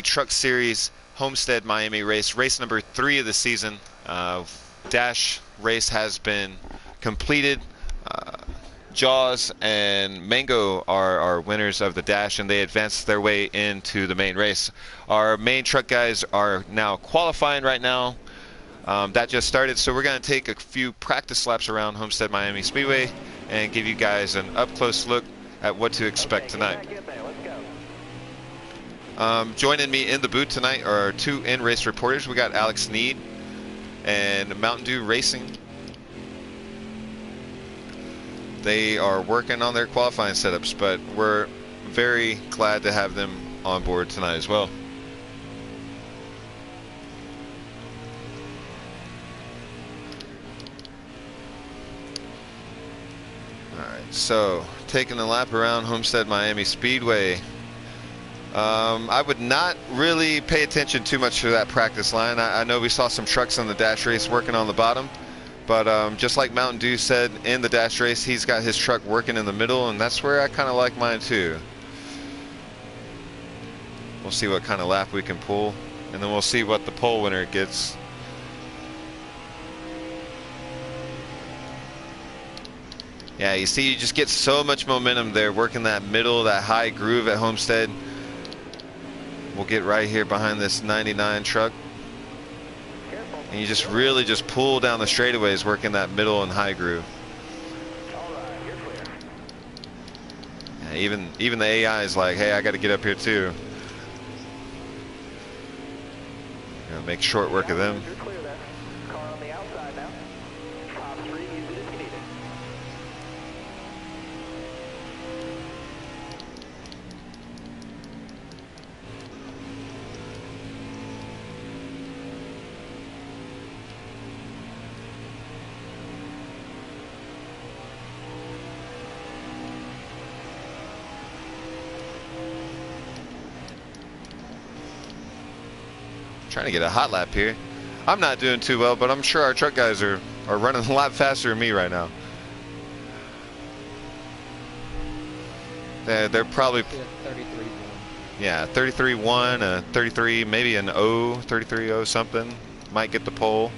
Truck Series Homestead-Miami race, race number 3 of the season. Dash race has been completed. Jaws and Mango are our winners of the dash, and they advanced their way into the main race. Our main truck guys are now qualifying right now. That just started, so we're going to take a few practice laps around Homestead-Miami Speedway and give you guys an up-close look at what to expect tonight. Joining me in the booth tonight are 2 in-race reporters. We got Alex Need and Mountain Dew Racing. They are working on their qualifying setups, but we're very glad to have them on board tonight as well. Alright, so taking a lap around Homestead-Miami Speedway. I would not really pay attention too much to that practice line. I know we saw some trucks on the dash race working on the bottom, but just like Mountain Dew said in the dash race, he's got his truck working in the middle, and that's where I kind of like mine too. We'll see what kind of lap we can pull, and then we'll see what the pole winner gets. Yeah, you see, you just get so much momentum there, working that middle, that high groove at Homestead. We'll get right here behind this 99 truck. And you just really just pull down the straightaways, working that middle and high groove. Yeah, even the AI is like, hey, I got to get up here too. Gonna make short work of them. Trying to get a hot lap here. I'm not doing too well, but I'm sure our truck guys are running a lot faster than me right now. They're probably 33-1. Yeah, 33-1, 33, maybe an 33-0 something. Might get the pole.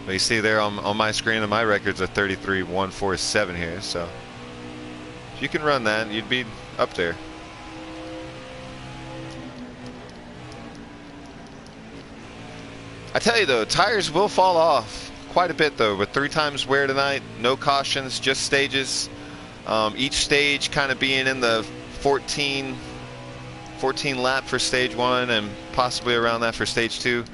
But you see there on my screen, and my record's a 33-147 here. So if you can run that, you'd be up there. I tell you though, tires will fall off quite a bit though, with 3 times wear tonight, no cautions, just stages. Each stage kind of being in the 14 lap for stage 1 and possibly around that for stage 2.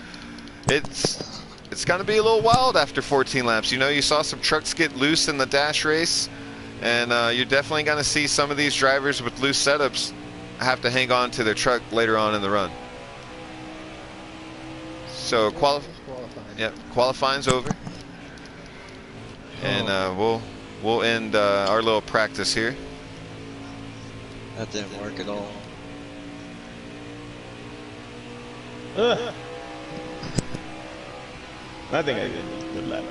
It's going to be a little wild after 14 laps. You know, you saw some trucks get loose in the dash race, and you're definitely going to see some of these drivers with loose setups have to hang on to their truck later on in the run. So qualifying's over, and we'll end our little practice here. That didn't work at all. I think I did a good lap.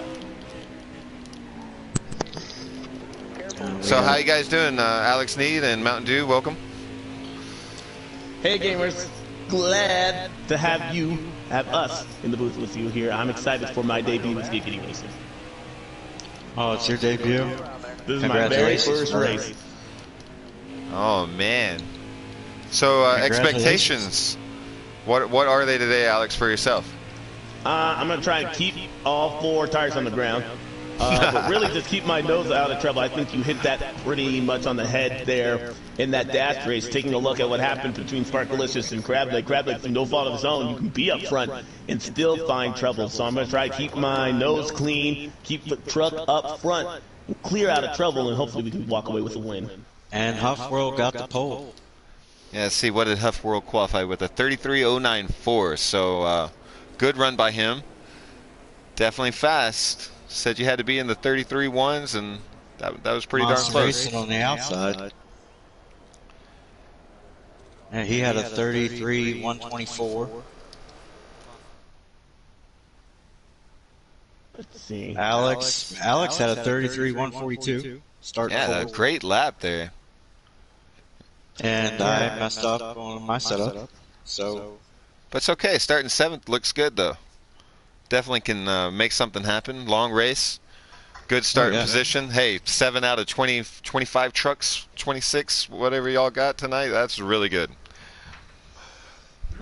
So how you guys doing? Alex Need and Mountain Dew, welcome. Hey gamers, glad to have us in the booth with you here. I'm excited for my debut with Giggity Racing. Oh, it's your debut? This is my very first race. Oh man. So expectations. What are they today, Alex, for yourself? I'm gonna try and keep all 4 tires on the ground. But really just keep my nose out of trouble. I think you hit that pretty much on the head there in that dash race, taking a look at what happened between Sparkalicious and Crab Leg through no fault of his own. You can be up front and still find trouble. So I'm going to try to keep my nose clean, keep the truck up front, and clear out of trouble, and hopefully we can walk away with a win. And Huff World got the pole. Yeah, let's see, what did Huff World qualify with? A 33.094. So good run by him. Definitely fast. Said you had to be in the 33.1s, and that was pretty darn close. Racing on the outside. And he had a 33.124. Let's see. Alex had a 33.142. Yeah, a great lap there. and I messed up on my setup. So, But it's okay. Starting 7th looks good, though. Definitely can make something happen. Long race. Good starting position. Hey, 7 out of 20, 25 trucks, 26, whatever y'all got tonight. That's really good.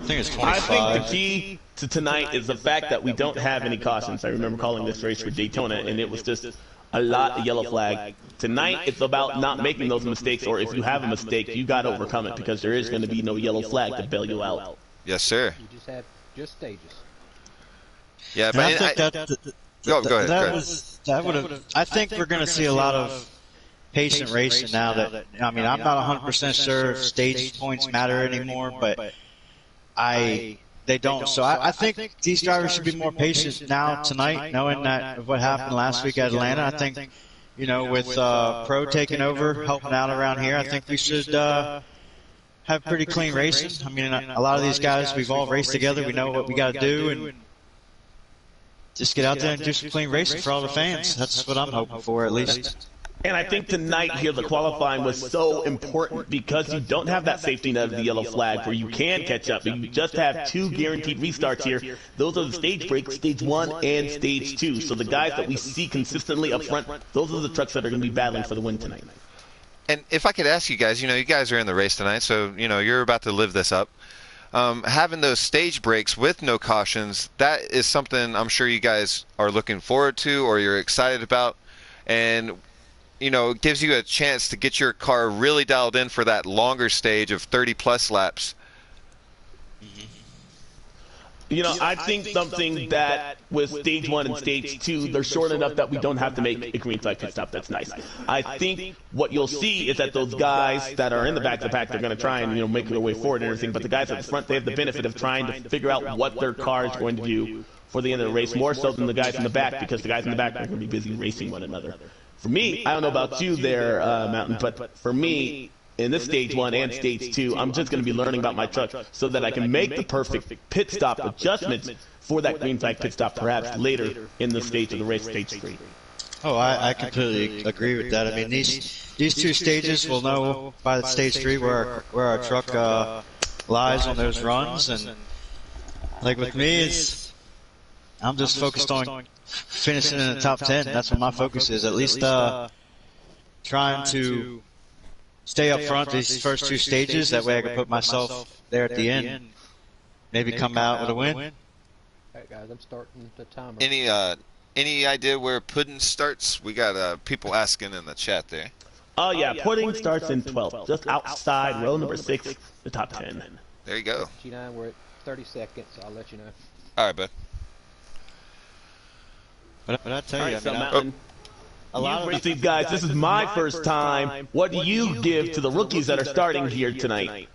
I think it's 25. I think the key to tonight is the fact that we don't have any cautions. I remember calling this race for Daytona, and it was just a lot of yellow flag. Tonight, it's about not making those mistakes, or if you have a mistake, you got to overcome it, because there is going to be no yellow flag to bail you out. Yes, sir. You just have just stages. Yeah, And but I think go ahead. That would have. I think we're going to see a lot of patient racing now. That I mean, I'm not 100% sure if stage points matter anymore, but they don't. So I think these drivers should be more patient now tonight, knowing that what happened last week at Atlanta. I think, you know, with Pro taking over, helping out around here, I think we should have pretty clean racing. I mean, a lot of these guys, we've all raced together. We know what we got to do, and just get out there and do some clean racing for all the fans. That's what I'm hoping for, at least. And I think tonight here, the qualifying was so important because you don't have that safety net of the yellow flag where you can catch up. You just have 2 guaranteed restarts here. Those are the stage breaks, stage 1 and stage 2. So the guys that we see consistently up front, those are the trucks that are going to be battling for the win tonight. And if I could ask you guys, you know, you guys are in the race tonight, so, you know, you're about to live this up. Having those stage breaks with no cautions, that is something I'm sure you guys are looking forward to or you're excited about. And, you know, it gives you a chance to get your car really dialed in for that longer stage of 30-plus laps. You know, I think something that with stage 1 and stage 2, they're short enough that we don't have to make a green flag pit stop. That's nice. I think what you'll see is that those guys that are in the back of the pack, they're going to try and, you know, make their way forward and everything. But the guys at the front, they have the benefit of trying to figure out what their car is going to do for the end of the race, more so than the guys in the back, because the guys in the back are going to be busy racing one another. For me, I don't know about you there, Mountain, but for me, in this stage 1 and stage 2, I'm just going to be learning about my truck so that I can make the perfect pit stop adjustments for that green flag pit stop perhaps later in the stage of the race, stage 3. Oh, I completely agree with that. I mean, these 2 stages, we'll know by the stage 3 where our truck lies on those runs. And like with me, I'm just focused on finishing in the top 10. That's what my focus is. At least trying to stay up front these first 2 stages. That way I can put myself there at the end. Maybe come out with a win. All right, guys, I'm starting the timer. Any idea where pudding starts? We got people asking in the chat there. Oh, yeah, pudding starts in 12th, just outside row number 6, the top 10. There you go. G9, we're at 30 seconds, so I'll let you know. All right, bud. But I tell you, All right, so I mean, Mountain, you've raced these guys. This is my first time. What do you give to the rookies that are starting here tonight?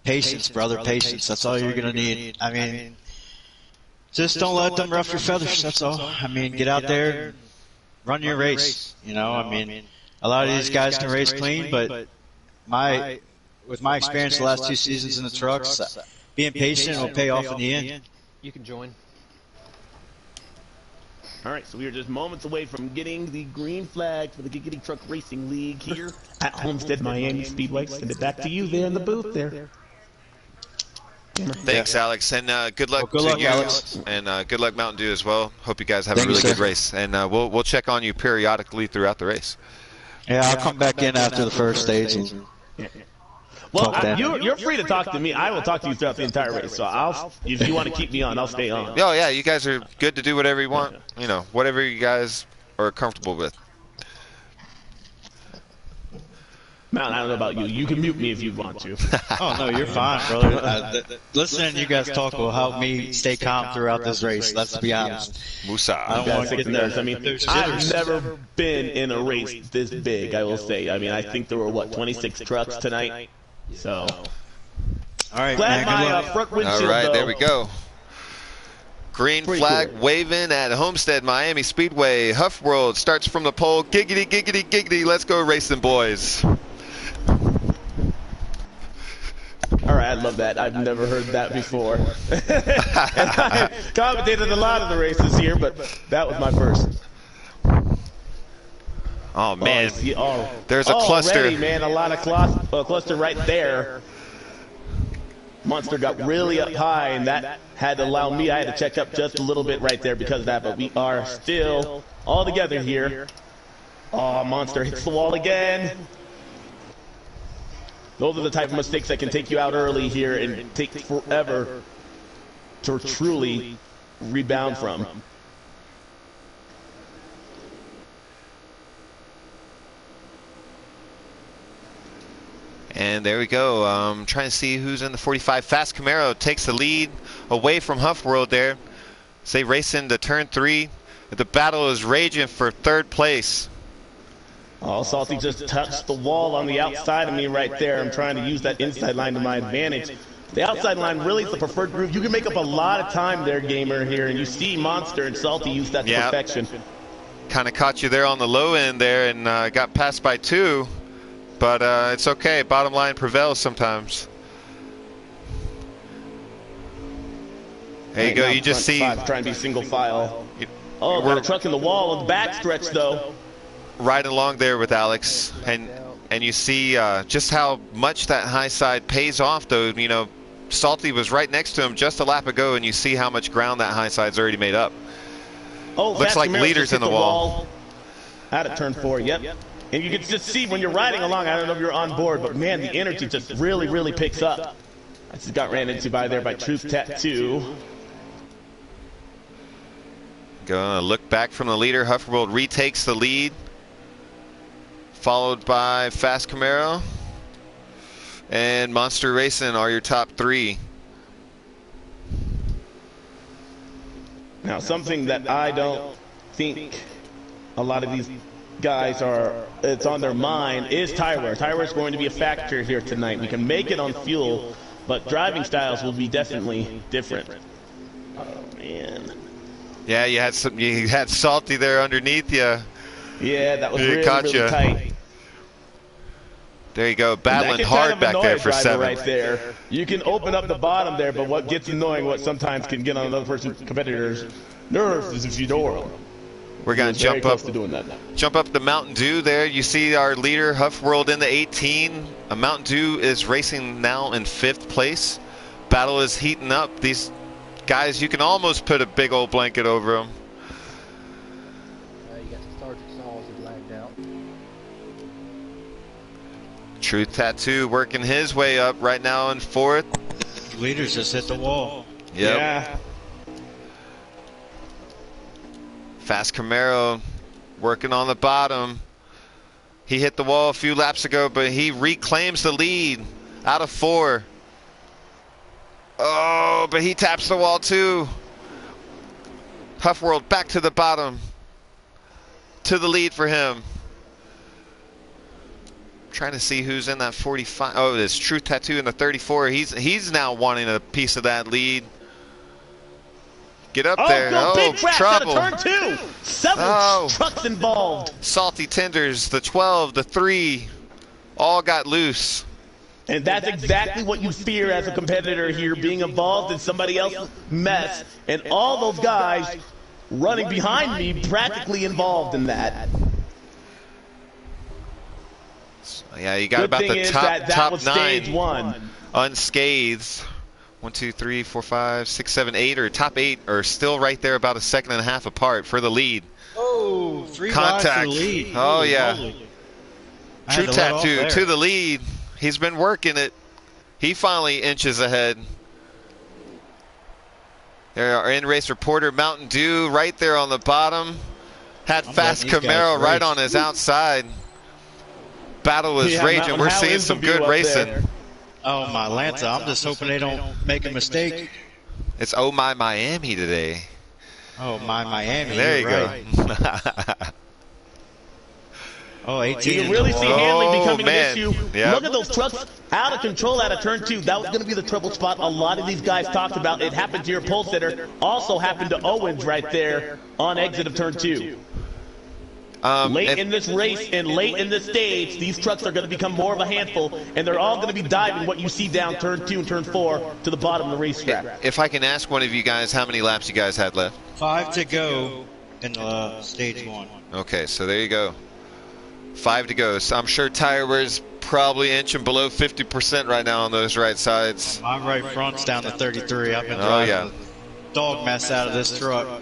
patience, brother, patience. That's all you're going to need. I mean, just don't let them ruffle your feathers. That's all. I mean, get out there, run your race. You know, I mean, a lot of these guys can race clean, but with my experience the last 2 seasons in the trucks, being patient will pay off in the end. You can join. All right, so we are just moments away from getting the green flag for the Giggity Truck Racing League here at Homestead-Miami Speedway. Send it back to you there in the booth there. Thanks, Alex, and good luck to you, Alex. and good luck Mountain Dew as well. Hope you guys have a really good race, and we'll check on you periodically throughout the race. Yeah, I'll come back in after the first stage. Well, you're free to talk to me. I will talk to you throughout the entire race. So if you want to keep me on, I'll stay on. Oh yeah, you guys are good to do whatever you want. You know, whatever you guys are comfortable with. Mountain, I don't know about you. You can mute me if you want to. Oh, no, you're fine, brother. Listening to you guys talk will help me stay calm throughout this race, let's be honest. Musa. I don't want to get there. I mean, I've never been in a race this big, I will say. I mean, I think there were, 26 trucks tonight? So, all right, glad man, my front windshield, All right, though. there we go. Green Pretty flag cool. waving at Homestead-Miami Speedway. Huff World starts from the pole. Giggity, giggity, giggity. Let's go racing, boys. All right, I love that. I've never heard that before. And I commentated a lot of the races here, but that was my first. Oh man, Oh, there's a cluster. Already, man, a lot of cluster right there. Monster got really up high, and that had to allow me. I had to check up just a little bit right there because of that. But we are still all together here. Oh, Monster hits the wall again. Those are the type of mistakes that can take you out early here and take forever to truly rebound from. And there we go. Trying to see who's in the 45. Fast Camaro takes the lead away from Huff World there. So they race into turn 3. The battle is raging for 3rd place. Oh, Salty just touched the wall on the outside of me right there. I'm trying to use that inside line to my advantage. The outside line really is the preferred groove. You can make up a lot of time there, gamer, here, and you see Monster and Salty use that to perfection. Kind of caught you there on the low end there and got passed by 2. But it's okay. Bottom line prevails sometimes. There you go. You just see. Trying to be single file. Oh, got a truck in the wall on the back stretch though. Right along there with Alex, and you see just how much that high side pays off. Though you know, Salty was right next to him just a lap ago, and you see how much ground that high side's already made up. Oh, looks like leaders in the wall. Out of turn 4. Yep. And you can just see when you're riding along, I don't know if you're on board, but man, the energy just really, really picks up. I just got ran into there by Truth Tattoo. Gonna look back from the leader. Hufferworld retakes the lead, followed by Fast Camaro and Monster Racing are your top 3. Now, something that I don't think a lot of these guys it's on their mind is tire wear. Tire wear is going to be a factor here tonight. We can make it on fuel, but driving styles will be definitely different. Oh man. Yeah, you had Salty there underneath you. Yeah, that was really tight. There you go, battling hard back there for 7. Right there. You can open up the bottom there, but what gets annoying, what sometimes can get on another person's competitor's nerves is if you door them. We're going to jump up the Mountain Dew there. You see our leader, Huff World, in the 18. Mountain Dew is racing now in 5th place. Battle is heating up. These guys, you can almost put a big old blanket over them. You got the Sergeant Saws that lagged out. Truth Tattoo working his way up right now in 4th. Leaders just hit the wall. Yep. Yeah. Fast Camaro working on the bottom. He hit the wall a few laps ago, but he reclaims the lead out of 4. Oh, but he taps the wall too. Huff World back to the bottom. To the lead for him. Trying to see who's in that 45. Oh, it's Truth Tattoo in the 34. He's now wanting a piece of that lead. Get up there. Oh, trouble. Turn 2. Several trucks involved. Salty Tenders, the 12, the 3, all got loose. And that's exactly what you fear as a competitor here, being involved in somebody else's mess. And all those guys running behind me practically involved in that. Yeah, you got about the top 9 stage 1. Unscathed. 1, 2, 3, 4, 5, 6, 7, 8, or top 8 are still right there about a second and a half apart for the lead. Oh, 3 contact. For the lead. Oh, yeah. Holy. True Tattoo to the lead. He's been working it. He finally inches ahead. There, our in-race reporter, Mountain Dew, right there on the bottom. Had Fast Camaro right on his outside. Battle is raging. We're seeing some good racing. Oh, my Lanza. I'm just hoping they don't make a mistake. It's Oh My Miami today. Oh, my Miami. There you go. Oh, 18. You can really see handling becoming an issue. Yep. Look at those trucks out of control out of turn 2. That was going to be the trouble spot a lot of these guys talked about. It happened to your pole sitter. Also happened to Owens right there on exit of turn 2. Late in this race and late in this stage, these trucks are going to become more of a handful, and they're all going to be diving what you see down turn 2 and turn 4 to the bottom of the racetrack. If I can ask one of you guys how many laps you guys had left? 5 to go in stage 1. Okay, so there you go. 5 to go. So I'm sure tire wear is probably inching below 50% right now on those right sides. My right front's down to 33. I've been driving the dog mess out of this truck.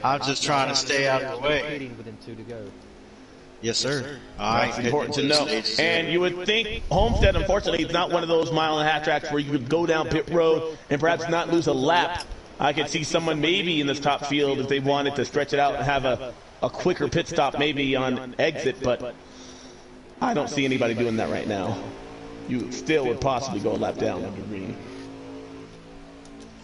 I'm just trying to stay out of the way. Within 2 to go. Yes, sir. That's important to know. And you would think Homestead, unfortunately, is not one of those mile-and-a-half tracks where you could go down pit road and perhaps not lose a lap. I could see someone maybe in this top field if they wanted to stretch it out and have a quicker pit stop maybe on exit, but I don't see anybody doing that right now. You still would possibly go a lap down under green.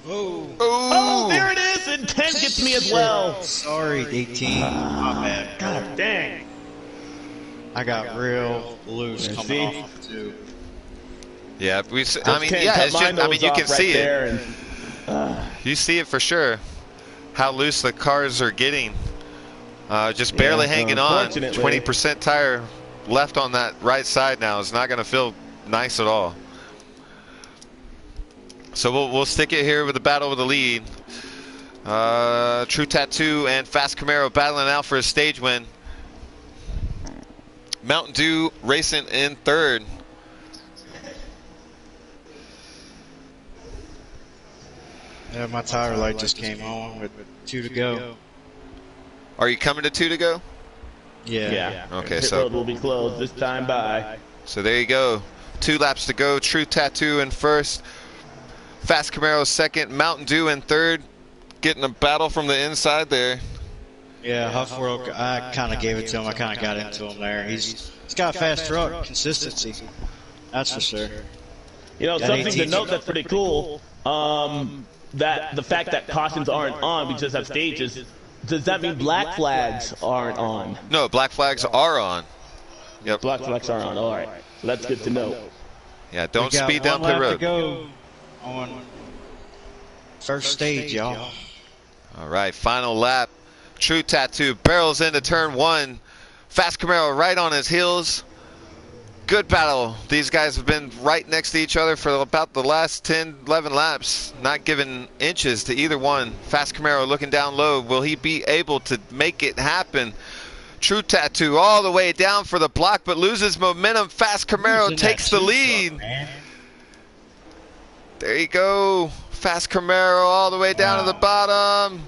Oh, there it is, and 10 gets me as well. Sorry, 18. My bad. God dang. I got real loose coming off too. Yeah, I mean, yeah, it's just, I mean, you can see it. You see it for sure. How loose the cars are getting. Just barely hanging on. 20% tire left on that right side now. It's not going to feel nice at all. So we'll stick it here with the battle with the lead. True Tattoo and Fast Camaro battling out for a stage win. Mountain Dew racing in third. Yeah, my tire light just came on with 2 to go. Are you coming to 2 to go? Yeah. Okay, Pit road will be closed this time by. So there you go. 2 laps to go. True Tattoo in first. Fast Camaro second. Mountain Dew in third. Getting a battle from the inside there. Yeah, Huff World, I kind of gave it to him. I kind of got into him there. He's got a fast truck, consistency. That's for sure. You know, something to note that's pretty cool, that the fact that cautions aren't on, we just have stages, does that mean black flags aren't on? No, black flags are on. Yep. Black flags are on, all right. So that's good to know. Yeah, don't speed down pit road. To go on first stage, y'all. All right, final lap. True Tattoo barrels into turn 1. Fast Camaro right on his heels. Good battle. These guys have been right next to each other for about the last 10, 11 laps. Not giving inches to either one. Fast Camaro looking down low. Will he be able to make it happen? True Tattoo all the way down for the block, but loses momentum. Fast Camaro takes the lead. There you go. Fast Camaro all the way down to the bottom.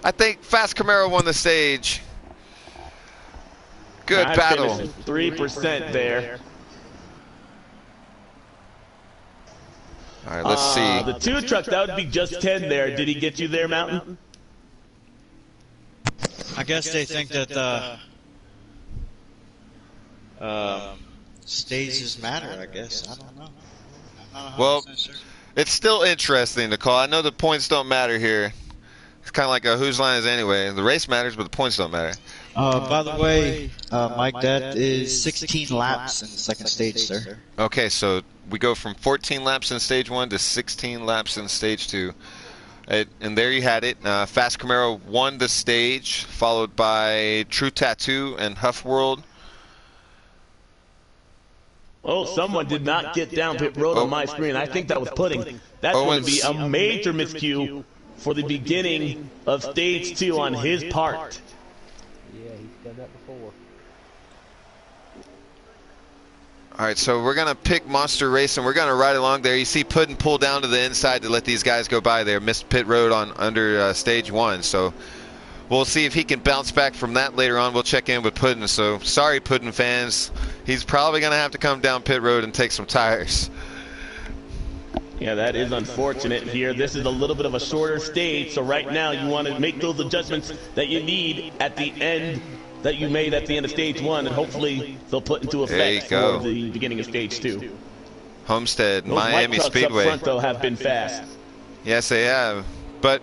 I think Fast Camaro won the stage. Good battle. 3% there. All right, let's see. The 2 truck, that would be just 10 there. Did he get you there, Mountain? I guess they think that stages matter, I guess. I don't know. Well, it's still interesting to call. I know the points don't matter here. It's kind of like a whose line is anyway. The race matters, but the points don't matter. By the way, Mike, that is 16 laps in the second stage, sir. Okay, so we go from 14 laps in stage 1 to 16 laps in stage 2. And there you had it. Fast Camaro won the stage, followed by True Tattoo and Huff World. Oh, someone did not get down pit road on my screen. I think that was Pudding. That's going to be a major miscue for the beginning of stage 2 on his part. Yeah, he's done that before. All right, so we're going to pick Monster Race, and we're going to ride along there. You see Puddin pull down to the inside to let these guys go by there. Missed pit road on under stage 1, so we'll see if he can bounce back from that later on. We'll check in with Puddin. So sorry, Puddin fans. He's probably going to have to come down pit road and take some tires. Yeah, that is unfortunate here. This is a little bit of a shorter stage, so right now you want to make those adjustments that you need at the end, that you made at the end of stage 1, and hopefully they'll put into effect for the beginning of stage 2. Homestead-Miami Speedway. Up front, though, have been fast. Yes, they have. But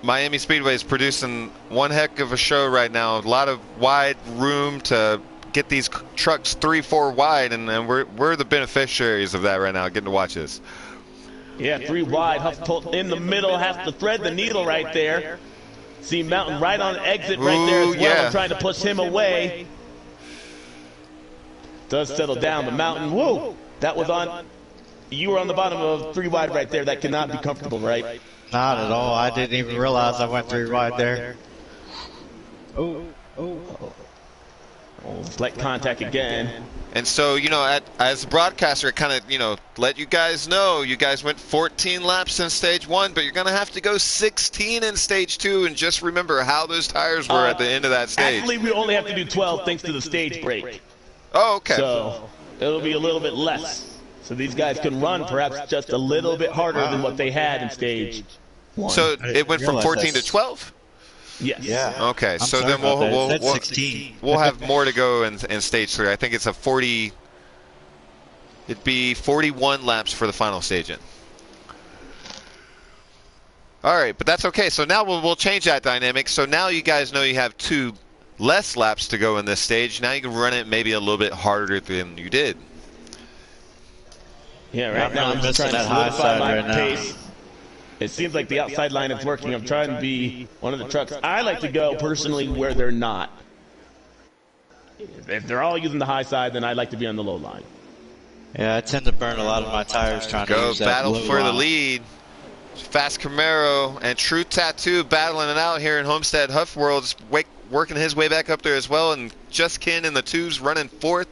Miami Speedway is producing one heck of a show right now. A lot of wide room to get these trucks 3-4 wide, and we're the beneficiaries of that right now, getting to watch this. Yeah, 3 wide. Huff in the middle, has to thread the needle right there. See Mountain right on exit right there as well. I'm trying to push him away. Does settle down the Mountain. Whoa! That was on. You were on the bottom of 3 wide right there. That cannot be comfortable, right? Not at all. I didn't even realize I went 3 wide there. Oh, slight contact again. And so, you know, as a broadcaster, it kind of, you know, let you guys know you guys went 14 laps in stage 1, but you're going to have to go 16 in stage 2, and just remember how those tires were at the end of that stage. Actually, we only have to do 12 thanks to the stage break. Oh, okay. So it'll be a little bit less. So these guys can run perhaps just a little bit harder than what they had in stage 1. So it went from 14 to 12? Yes. Yeah. Okay, I'm so sorry then about that. we'll That's 16. we'll have more to go in stage 3. I think it's a 40. It'd be 41 laps for the final stage in. All right, but that's okay. So now we'll change that dynamic. So now you guys know you have 2 less laps to go in this stage. Now you can run it maybe a little bit harder than you did. Yeah, right now I'm just trying to solidify my pace. It seems like the outside line is working. I'm trying to be one of the trucks. I like to go personally where they're not. If they're all using the high side, then I like to be on the low line. Yeah, I tend to burn a lot of my tires trying to use that battle low for the line. lead. Fast Camaro and True Tattoo battling it out here in Homestead. Huff World's working his way back up there as well, and Just Ken in the 2s running 4th.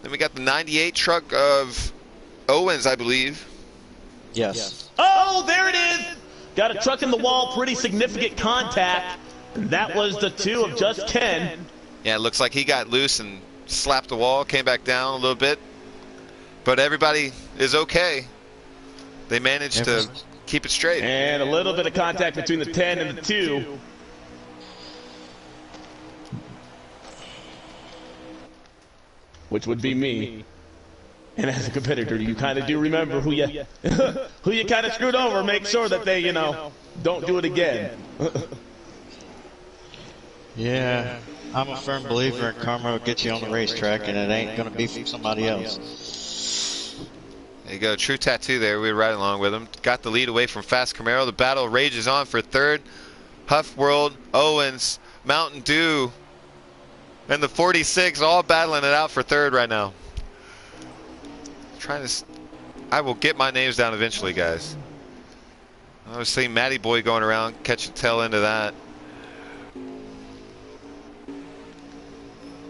Then we got the 98 truck of Owens, I believe. Yes. Oh, there it is! Got a truck in the wall, pretty significant contact. And that was the 2 of Just Ken. Yeah, it looks like he got loose and slapped the wall, came back down a little bit. But everybody is okay. They managed to keep it straight. And a little bit of contact between the 10 and the 2. Which would be me. And as a competitor, you kind of do remember who you kind of screwed over. Make sure that they, don't do it again. Yeah, I'm a firm believer in karma will get you on the racetrack, and it ain't going to be from somebody else. There you go, True Tattoo there. We were right along with him. Got the lead away from Fast Camaro. The battle rages on for 3rd. Huff World, Owens, Mountain Dew, and the 46 all battling it out for 3rd right now. I will get my names down eventually, guys. I was seeing Matty Boy going around, catch the tail end of that.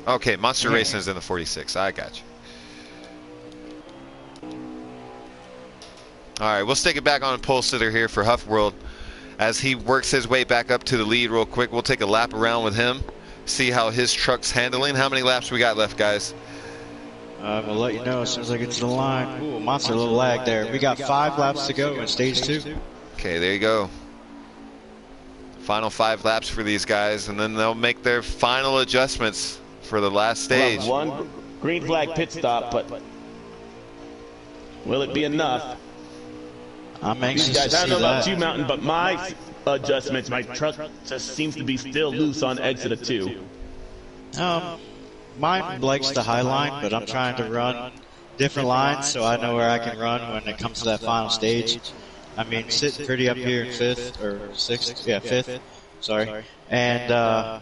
Okay, Monster Racing is in the 46. I got you. All right, we'll stick it back on pole sitter here for Huff World as he works his way back up to the lead real quick. We'll take a lap around with him, see how his truck's handling. How many laps we got left, guys? We'll let you know as soon as I get to the line. Ooh, monster little lag there. We got 5 laps to go in stage 2. Okay, there you go. Final 5 laps for these guys, and then they'll make their final adjustments for the last stage. One green flag pit stop, but will it be enough? I'm anxious These guys, to I see don't know about that. you, Mountain, but my adjustments, my truck just seems to be still loose on exit of 2. Mine likes the high line, but I'm trying to run different lines so I know where I can run when it comes to that final stage. I mean, sitting pretty up here in 5th or 6th, yeah, 5th. Sorry. And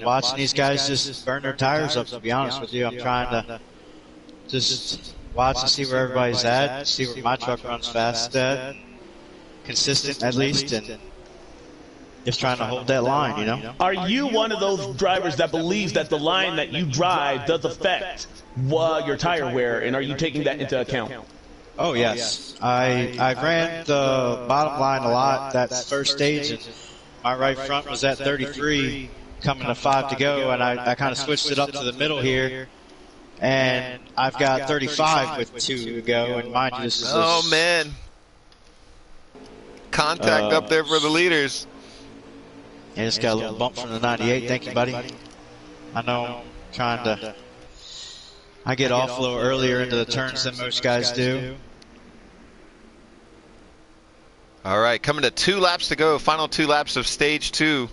watching these guys just burn their tires up. To be honest with you, I'm trying to just watch and see where everybody's at, see where my truck runs fast at, consistent at least, and just trying to hold that line, Are you one of those drivers that believes that the line that you drive does affect your tire wear, and are you taking that into account? Oh, yes. I ran the bottom line a lot that first stage, and my right front was at 33, coming to 5 to go, and I kind of switched it up to the middle here, and I've got 35 with 2 to go, and mind you, this is... Oh, man. Contact up there for the leaders. And it's got a little bump from the 98. Thank you, buddy. I know I'm trying to... I get off a little earlier into the turns than most guys do. All right, coming to 2 laps to go. Final 2 laps of stage 2.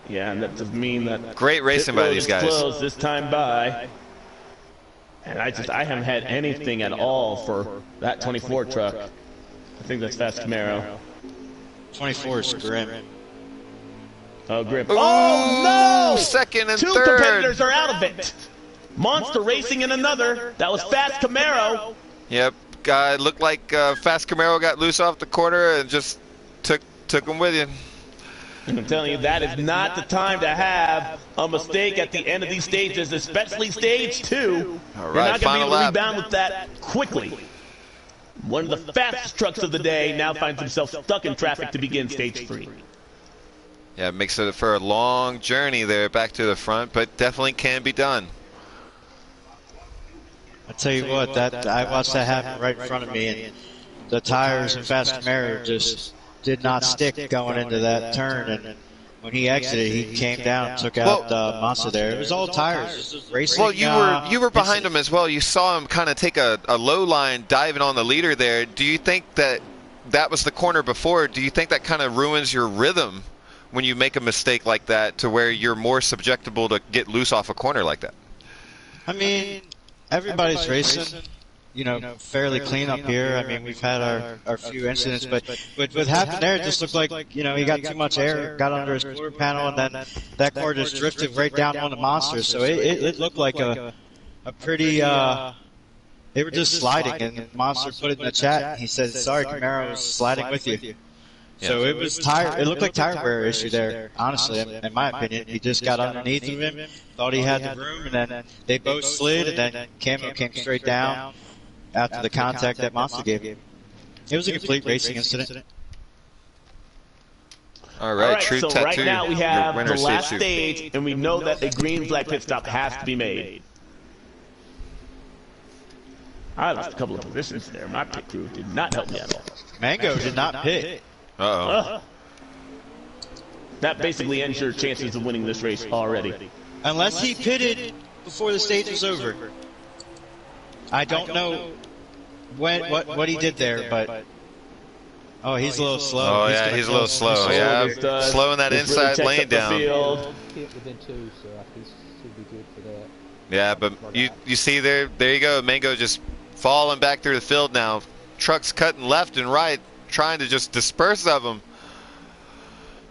Yeah, and that does mean that Great racing by these guys. Closed this time by, and I haven't had anything at all for that 24 truck. I think that's Fast Camaro. 24 is grim. Oh, grip. Ooh, Oh, no! 2nd and 2 3rd. competitors are out of it. Monster Racing in another. That was Fast Camaro. Yep, it looked like Fast Camaro got loose off the corner and just took him with you. I'm telling you, that is not the time to have a mistake at the end of these stages, especially stage 2. All You're right, not going to be final able to lap. rebound with that quickly. One of the fastest trucks of the day now finds himself stuck in traffic to begin stage 3. Yeah, it makes it for a long journey there back to the front, but definitely can be done. I tell you what, that I watched that happen right in front of me, and the tires in Fast Camaro just did not stick going into that turn, and when he exited, he came down and took out Monster there. It was all tires. This was racing. Well, you were behind him as well. You saw him kind of take a low line diving on the leader there. Do you think that was the corner before? Do you think that kind of ruins your rhythm when you make a mistake like that, to where you're more susceptible to get loose off a corner like that? I mean, everybody's racing, you know, fairly clean up here. I mean, we've had our few incidents, but what happened there, it just looked like, you know, he got too much air, got under his quarter panel, and then that car just drifted right down on the Monster. So it looked like a pretty, they were just sliding, and Monster put it in the chat. He said, sorry, Camaro was sliding with you. So it was tire. It looked like tire wear issue there. Honestly, in my opinion, he just got underneath of him, thought he had the room, and then they both slid, and then Camo came straight down after the contact that Monster gave him. It was a complete racing incident. All right, True so Tattoo. right now we have the last stage stage, and we know that a green flag pit stop has to be made. I lost a couple of positions there. My pit crew did not help me at all. Mango did not pit. Uh-oh. That basically ends your chances of winning this race already. Unless he pitted before the stage was over. I don't know what he did there, but oh, he's a little slow. Oh, yeah, he's a little slow. Yeah, slowing that inside lane down. Hit within 2, so he should be good for that. Yeah, but you see there you go. Mango just falling back through the field now. Trucks cutting left and right, trying to just disperse of them.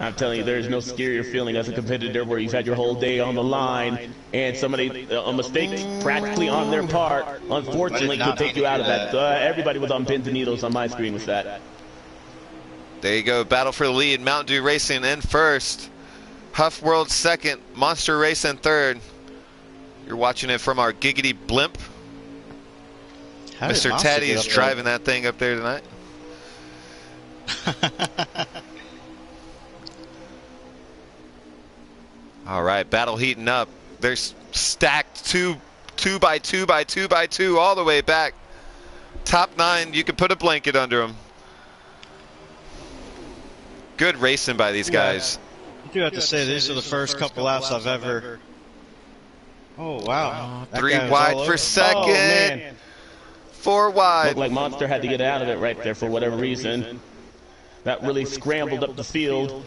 I'm telling you, there's no scarier feeling as a competitor where you've had your whole day on the line and somebody, a mistake practically on their part, unfortunately, could take you out of that. Everybody was on pins and needles on my screen with that. There you go. Battle for the lead. Mountain Dew Racing in first. Huff World second. Monster Racing third. You're watching it from our Giggity blimp. Mr. Taddy is driving that thing up there tonight. All right, battle heating up. They're stacked two by two by two by two all the way back. Top 9, you can put a blanket under them. Good racing by these guys. I do have to say, these are the first couple laps I've ever... Oh, wow. 3 wide for second. Oh, man. 4 wide. Looked like Monster had to get out of it right there for whatever reason. That really scrambled up the field.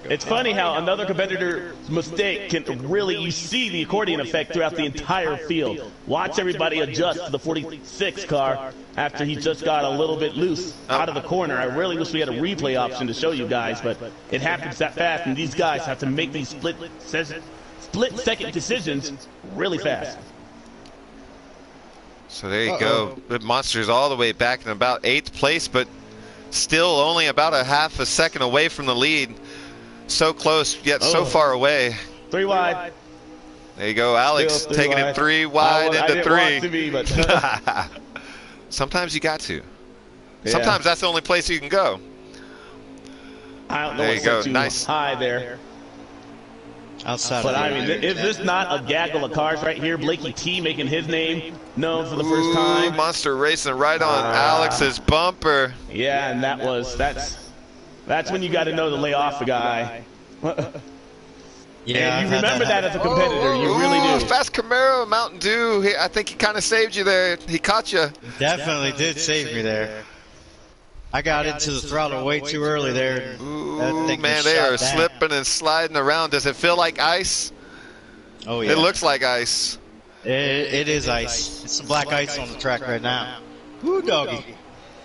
It's funny how another competitor's mistake can really, you see the accordion effect throughout the entire field. Watch everybody adjust to the 46 car after he just got a little bit loose out of the corner. I really wish we had a replay option to show you guys, but it happens that fast, and these guys have to make these split-second decisions really fast. So there you go. The Monster's all the way back in about 8th place, but still only about a half a second away from the lead. So close, yet so far away. 3 wide. There you go, Alex taking it 3 wide into 3. Want to be, but sometimes you got to. Yeah. Sometimes that's the only place you can go. I don't know there you go, too nice. High there. Outside but I mean, is this not a gaggle of cars right here? Blakey T making his name known for the first time. Monster racing right on Alex's bumper. Yeah, and that's when you got to know to lay off the guy. Yeah, and you remember that as a competitor. You really do. Fast Camaro, Mountain Dew. I think he kind of saved you there. He caught you. Definitely did save me there. I got into the throttle way too early there. Ooh, man, they are slipping and sliding around. Does it feel like ice? Oh, yeah. It looks like ice. It is ice. It's some black ice on the track right now. Woo, doggy.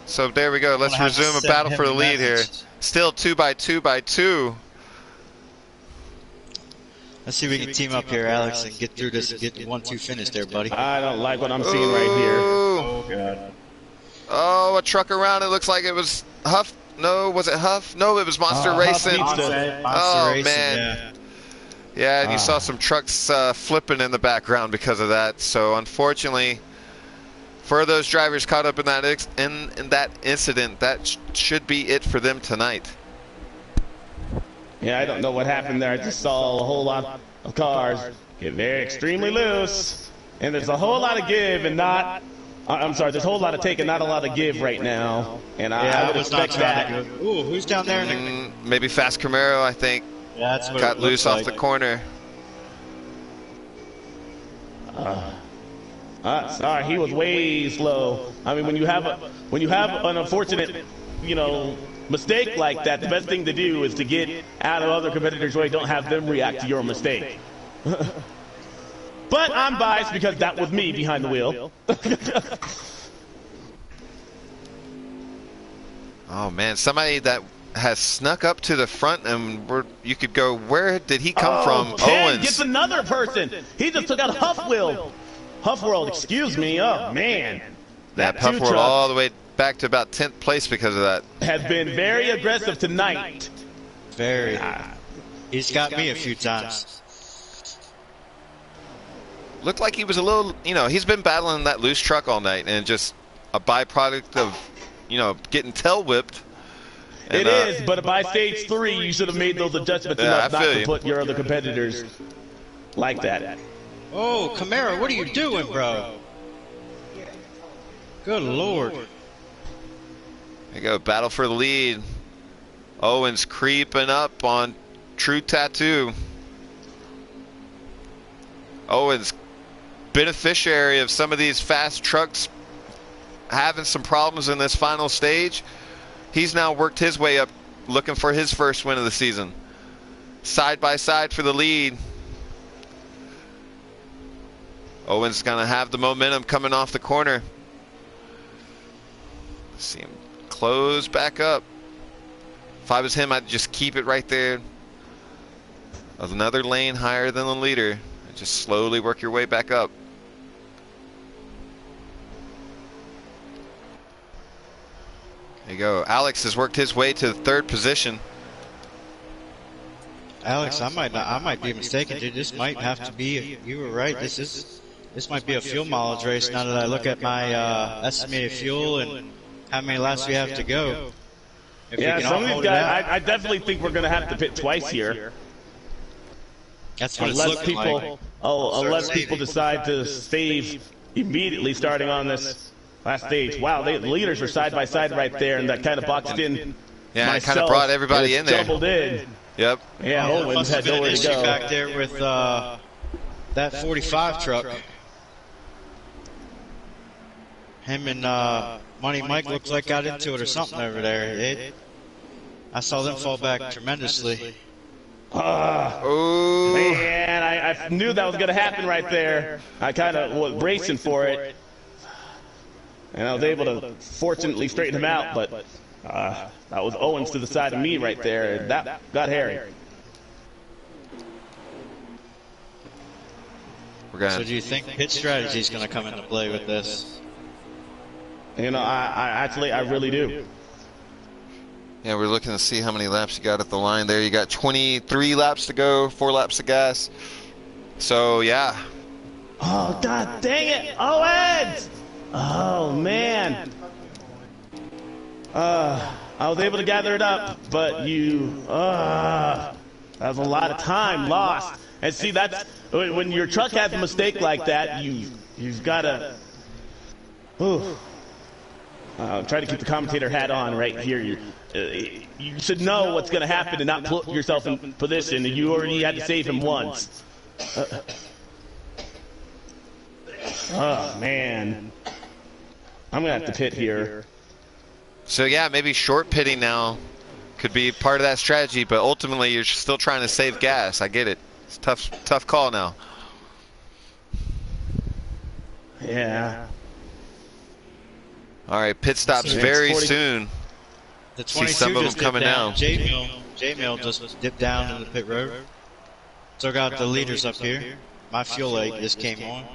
So there we go. Let's resume a battle for the lead here. Still 2 by 2 by 2. Let's see if we can team up here, Alex, and get through this and get the 1-2 finish there, buddy. I don't like what I'm seeing right here. Oh, God. Oh, a truck around. It looks like it was Huff No, was it Huff? No, it was Monster Racing. Monster Racing, man. Yeah, and you saw some trucks flipping in the background because of that. So unfortunately, for those drivers caught up in that in that incident, that should be it for them tonight. Yeah, I don't know what happened there. I just saw a whole lot of cars get very extremely loose, and there's a whole lot of give and not. I'm sorry, there's a whole lot of take and not a lot of give right now, and I would expect that. Ooh, who's down there? Maybe Fast Camaro, I think. Yeah, that's what got loose off like. the corner. Sorry, he was way slow. I mean, when you have an unfortunate, mistake like that, the best thing to do is to get out of other competitors' way. Don't have them react to your mistake. But I'm biased because that was me behind the wheel. Oh man, somebody that has snuck up to the front, and you could go, where did he come from? Ken Owens gets another person. He just took out Huff World, excuse me. Oh man, that Puff World all the way back to about 10th place because of that. Has been very aggressive tonight. Very. He's got me a few times. Looked like he was a little, he's been battling that loose truck all night, and just a byproduct of, getting tail whipped. And, it is, but by stage 3, you should have made those adjustments enough not to put your other competitors like that. Oh, Camaro, what are you doing, bro? Good Lord. There you go, battle for the lead. Owens creeping up on True Tattoo. Owens, beneficiary of some of these fast trucks having some problems in this final stage. He's now worked his way up, looking for his first win of the season. Side by side for the lead. Owens going to have the momentum coming off the corner. See him close back up. If I was him, I'd just keep it right there. Another lane higher than the leader. And just slowly work your way back up. There you go. Alex has worked his way to the 3rd position. Alex, I might be mistaken, dude. This might have to be. You were right. This might be a fuel mileage race. Now that I look at my estimated fuel and how many laps we have to go. Yeah, some of these guys. I definitely think we're going to have to pit twice here. That's what it's looking like. Unless people decide to save immediately starting on this last stage. Wow, the leaders are side by side right there, and that kind of boxed in. Yeah, it kind of brought everybody in there. Jumbled in. Yep. Yeah, Owens had nowhere to go. Back there with that 45 truck. Him and Money Mike looks like got into it or something over there. I saw them fall back tremendously. Oh man, I knew that was going to happen right there. I kind of was bracing for it. And I was able to fortunately straighten him out, but that was Owens to the side of me right there. That got hairy. So do you think pit strategy is going to come into play with this? I really do. Yeah, we're looking to see how many laps you got at the line there. You got 23 laps to go, 4 laps of gas. So, yeah. Oh, God dang it. Owens! Oh, man. I was able to gather it up, but that was a lot of time lost. And see, that's when your truck has a mistake like that, you've got to try to keep the commentator hat on right here. You should know what's going to happen and not put yourself in position. You already had to save him once. Oh, man. I'm going to have to pit here. So, yeah, maybe short pitting now could be part of that strategy, but ultimately you're still trying to save gas. I get it. It's a tough call now. Yeah. All right, pit stops very soon. The 22 see some of them coming down. J-Mill just dipped down in the pit road. So I got the leaders up here. My fuel light just came on.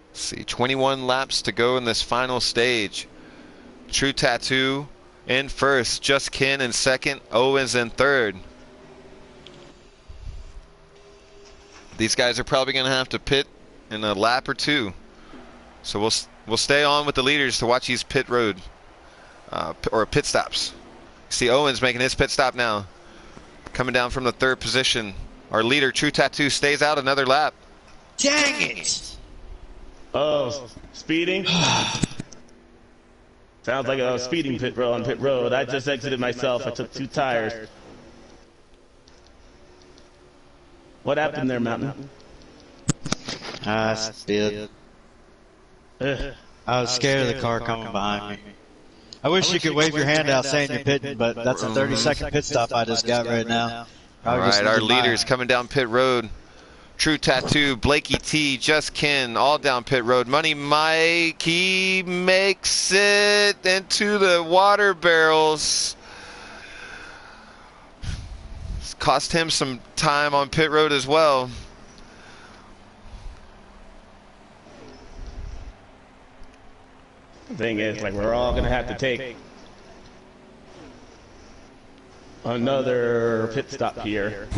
Let's see, 21 laps to go in this final stage. True Tattoo in first. Just Ken in second. Owens in third. These guys are probably going to have to pit in a lap or two. So we'll stay on with the leaders to watch these pit road or pit stops. See Owens making his pit stop now. Coming down from the third position. Our leader, True Tattoo, stays out another lap. Dang it! Oh, speeding? Sounds like a speeding pit road on pit road. I just exited myself. I took 2 tires. What happened there, Mountain? I spit. I was scared of the car coming behind me. I wish you could wave your hand out saying you're pitting, but that's a 30-second pit stop I just got right now. All right, our leaders coming down pit road. True Tattoo, Blakey T, Just Ken, all down pit road. Money Mike, he makes it into the water barrels. It's cost him some time on pit road as well. The thing is, like, we're all going to have to take another pit stop here.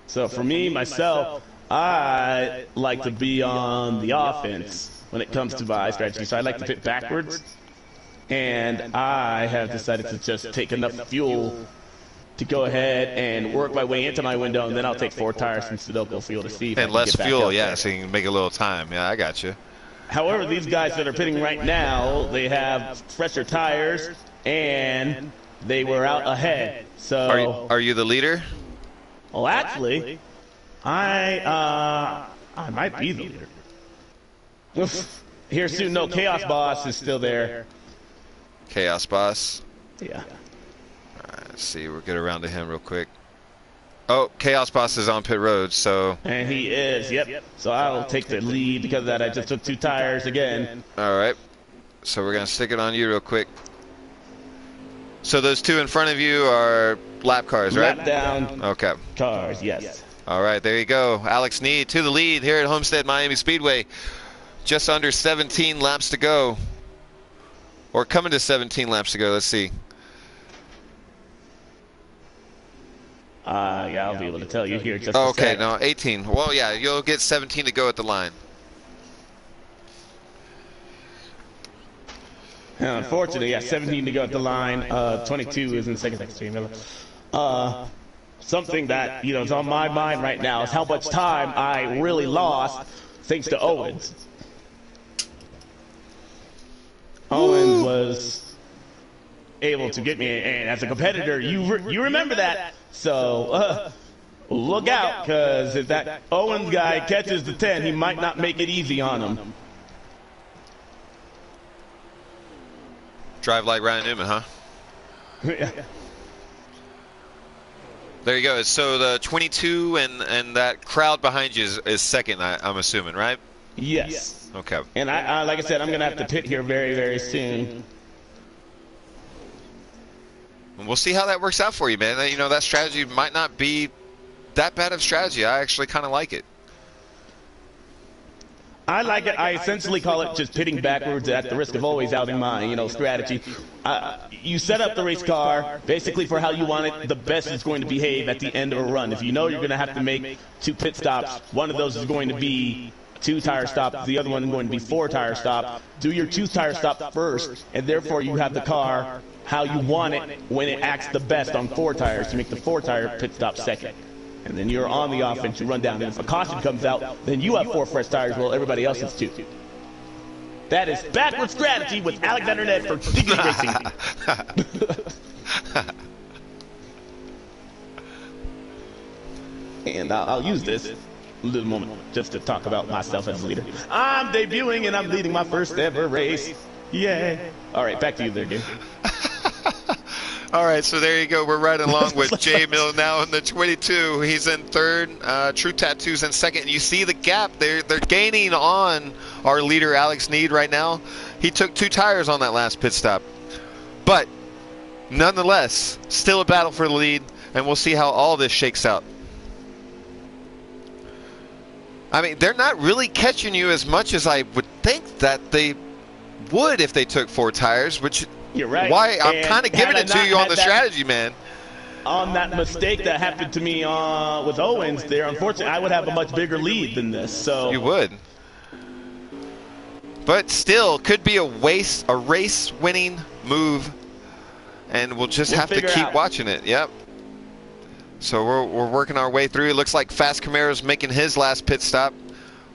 So for me, myself, I like to be on the offense when it comes to my strategy. So I like to pit backwards. And I have decided to just take enough fuel to go ahead and work my way into my window, and then I'll take 4 tires from Sudoku fuel to see if I And can less get back fuel, up yeah, there. so you can make a little time. Yeah, I got you. However, these guys that are pitting right now, they have fresher tires, and they were out ahead. So, Are you the leader? well, actually, I might be the leader. Here soon, no, Chaos Boss is still there. Chaos Boss. Yeah. All right, let's see. We'll get around to him real quick. Oh, Chaos Boss is on pit road, so. And he is, yep. So I'll take the lead because of that. I just took 2 tires again. All right. So we're going to stick it on you real quick. So those 2 in front of you are lap cars, right? Lap down Okay. cars, yes. All right, there you go. Alex Need to the lead here at Homestead-Miami Speedway. Just under 17 laps to go. Or coming to 17 laps to go. Let's see. Yeah, I'll be able to tell you here just a Okay, sec. no, 18. Well, yeah, you'll get 17 to go at the line. Unfortunately, yeah, 17 to go at the line. 22 is in second extreme. Something that, you know, is on my mind right now is how much time I really lost thanks to Owens. Owens was able to get me, and as a competitor, you remember that. So, look out, because if that Owens guy catches the 10, he might not make it easy on him. Drive like Ryan Newman, huh? There you go. So the 22 and that crowd behind you is second, I'm assuming, right? Yes. Okay. And I like I said, I'm going to have to pit here very, very soon. We'll see how that works out for you, man. You know, that strategy might not be that bad of strategy. I actually kind of like it. I like it. I essentially call it just pitting backwards at the risk of always outing my, you know, strategy. You set up the race car basically for how you want it. The best is going to behave at the end of a run. If you know you're going to have to make 2 pit stops, one of those is going to be 2 tire stop, the other one is going to be 4 tire stop. Do your 2 tire stop first, and therefore you have the car how you want it when it acts the best on 4 tires to make the 4 tire pit stop second. And then you're on the offense, you run down. And if a caution comes out, then you have 4 fresh tires while everybody else has 2. That is backward strategy with Alexander Ned for Giggity Racing. And I'll use this little moment just to talk about myself as a leader. I'm debuting and I'm leading my first ever race. Yay. All right, back to you there, dude. All right, so there you go. We're right along with Jay Mill now in the 22. He's in third. True Tattoo's in second. And you see the gap. They're gaining on our leader, Alex Need, right now. He took 2 tires on that last pit stop. But nonetheless, still a battle for the lead, and we'll see how all this shakes out. I mean, they're not really catching you as much as I would think that they would if they took 4 tires, which You're right. why I'm And kind of giving had it I to not you on had the that- strategy, man. On that mistake that happened to me with Owens there, unfortunately, I would have a much bigger lead than this. So You would. But still, could be a race-winning move, and we'll just have to figure keep out. watching it. Yep. So we're working our way through. It looks like Fast Camaro's making his last pit stop.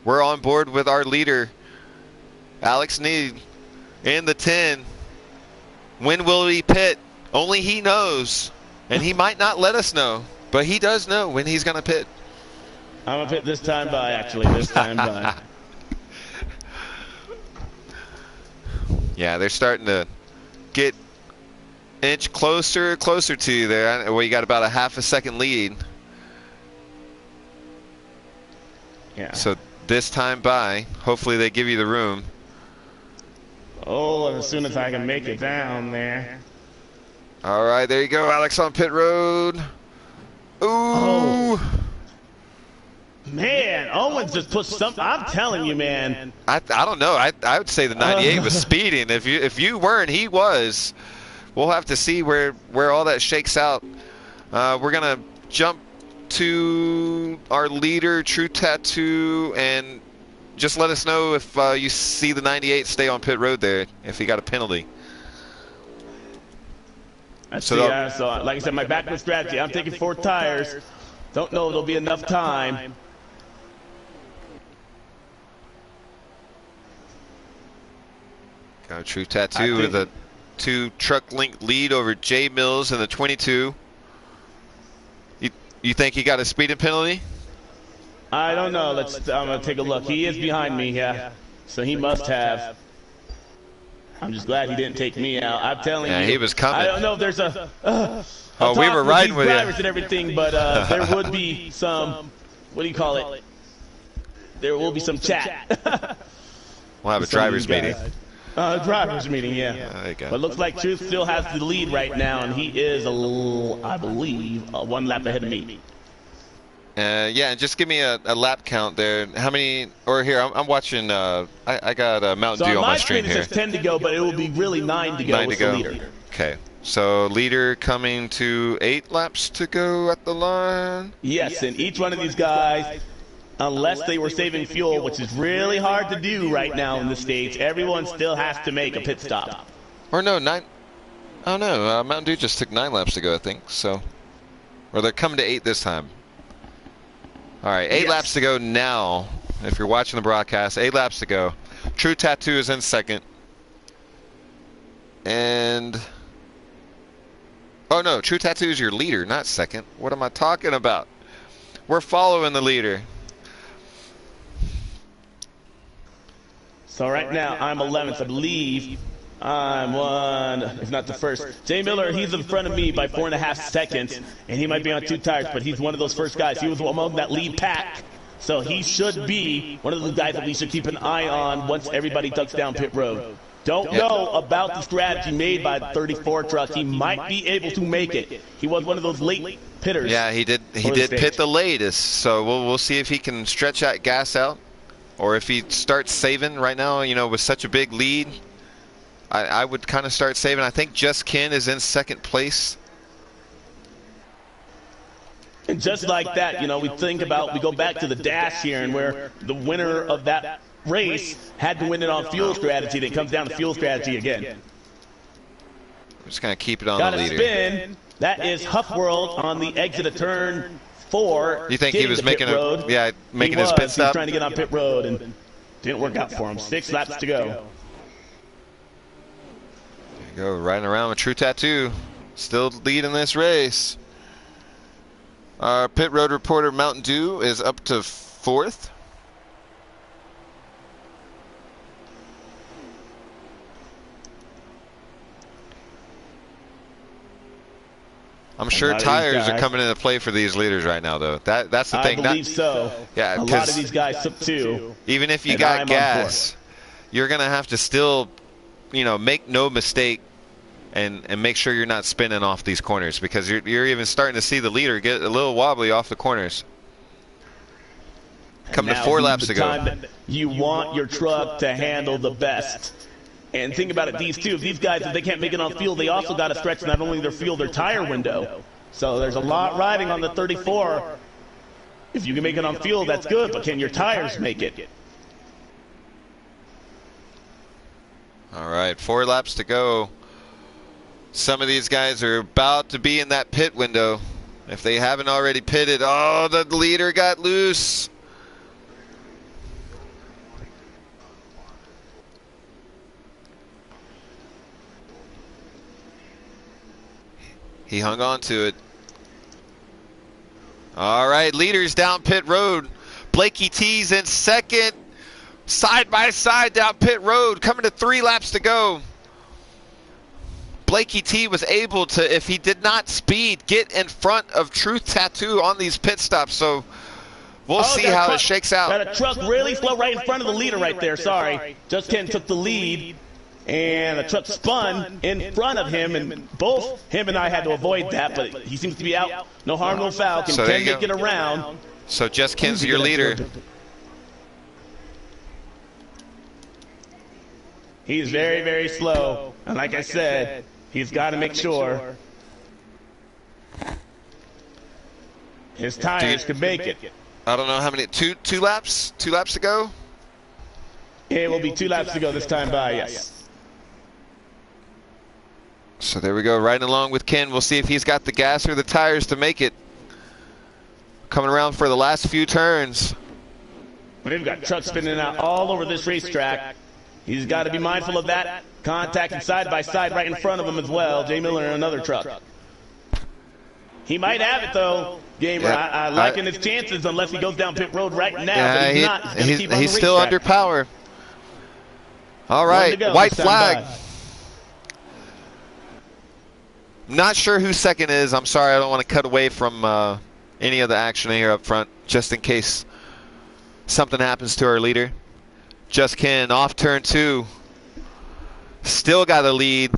We're on board with our leader, Alex Need, in the 10. When will he pit? Only he knows, and he might not let us know, but he does know when he's going to pit. I'm gonna pit this time by. Actually, this time by. Yeah, they're starting to get inch closer to you there. Well, you got about a half a second lead. Yeah. So this time by, hopefully they give you the room. Oh, and as soon as I can make it down there. All right, there you go, Alex on pit road. Ooh. Man, Owens just put something. I'm telling you, man. I don't know. I would say the 98 was speeding. If you weren't, he was. We'll have to see where all that shakes out. We're gonna jump to our leader, True Tattoo, and just let us know if you see the 98 stay on pit road there, if he got a penalty. So like I said, my backward strategy. I'm taking 4 tires. Don't know if there'll be enough time. Got a True Tattoo with a 2 truck length lead over J Mills in the 22. You think he got a speeding penalty? I don't know. I'm gonna take a look. He is behind me, yeah. So he must have. I'm just glad he didn't take me out. I'm telling you. Yeah, he was coming. I don't know if there's a Oh, we were riding with drivers you. and everything, but there would be some. What do you call it? There will be some chat. We'll have a driver's meeting. Drivers meeting, yeah. There you go. But looks like Truth still has the lead right now, and he is, I believe, 1 lap ahead of me. Yeah, and just give me a lap count there. How many? Or here, I'm watching. I got Mountain Dew on my screen it here. says 10 to go, but it will be really 9 to go 9 to with go. the leader. Okay, so leader coming to 8 laps to go at the line. Yes, and each one of these guys, unless they were saving fuel, which is really hard to do right now in the States, everyone still has to make a pit stop. Or no, 9. Oh no, Mountain Dew just took 9 laps to go, I think. So, or they're coming to 8 this time. All right, 8 laps to go now. If you're watching the broadcast, 8 laps to go. True Tattoo is in second. And oh no, True Tattoo is your leader, not second. What am I talking about? We're following the leader. So right now, I'm 11th, I believe. I'm 1, if not the first. Jay Miller, he's in front of me by 4.5 seconds, and he might be on 2 tires, but he's one of those first guys. He was among that lead pack, so he should be one of the guys that we should keep an eye on once everybody ducks down pit road. Don't know about the strategy made by the 34 truck. He might be able to make it. He was one of those late pitters. Yeah, he did pit the latest, so we'll see if he can stretch that gas out, or if he starts saving right now. You know, with such a big lead, I would kind of start saving. I think Just Ken is in second place. And just like that, you know, we go back to the dash here, and where the winner of that race had to win it on fuel strategy. Then it comes down to fuel strategy again. We're just going to keep it on Got the a leader. spin. That is Huff World on the exit of turn 4. You think he was making making his pit He was stop? trying to get on pit road, and didn't work out for him. 6 laps to go. Go riding around with True Tattoo, still leading this race. Our pit road reporter Mountain Dew is up to 4th. I'm sure tires are coming into play for these leaders right now, though. That's the thing. I believe so. Yeah, a lot of these guys took 2. Even if you got gas, you're gonna have to still, make no mistake and make sure you're not spinning off these corners, because you're even starting to see the leader get a little wobbly off the corners. Coming to 4 laps to go. You want your truck to handle the best. And think about it, these guys, if they can't make it on field, they also got to stretch not only their field, their tire window. So there's a lot riding on the 34. If you can make it on field, that's good, but can your tires make it? All right, 4 laps to go. Some of these guys are about to be in that pit window. If they haven't already pitted, oh, the leader got loose. He hung on to it. All right, leaders down pit road. Blakey T's in second. Side by side down pit road, coming to 3 laps to go. Blakey T was able to, if he did not speed, get in front of Truth Tattoo on these pit stops. So we'll see how it shakes out. Got a truck really slow right in front of the leader right there. Sorry. Just Ken took the lead, and the truck spun in front of him, and both him and I had to avoid that, but he seems to be out. No harm, no foul. Can Ken make it around? So Just Ken's your leader. He's very, very slow. And like I said, he's got to make sure his tires can make it. I don't know how many, two laps? 2 laps to go? It will be 2 laps to go this time by, yes. So there we go, riding along with Ken. We'll see if he's got the gas or the tires to make it. Coming around for the last few turns. We've got trucks spinning out all over this racetrack. He's got to be mindful of that. Contacting side by side right in front of him as well. Jay Miller in another truck. He might have it though, Gamer. I liking his chances unless he goes down pit road right now. But he's not. He's still under power. All right, white flag. Not sure who second is. I'm sorry, I don't want to cut away from any of the action here up front, just in case something happens to our leader. Just Ken off turn 2. Still got a lead.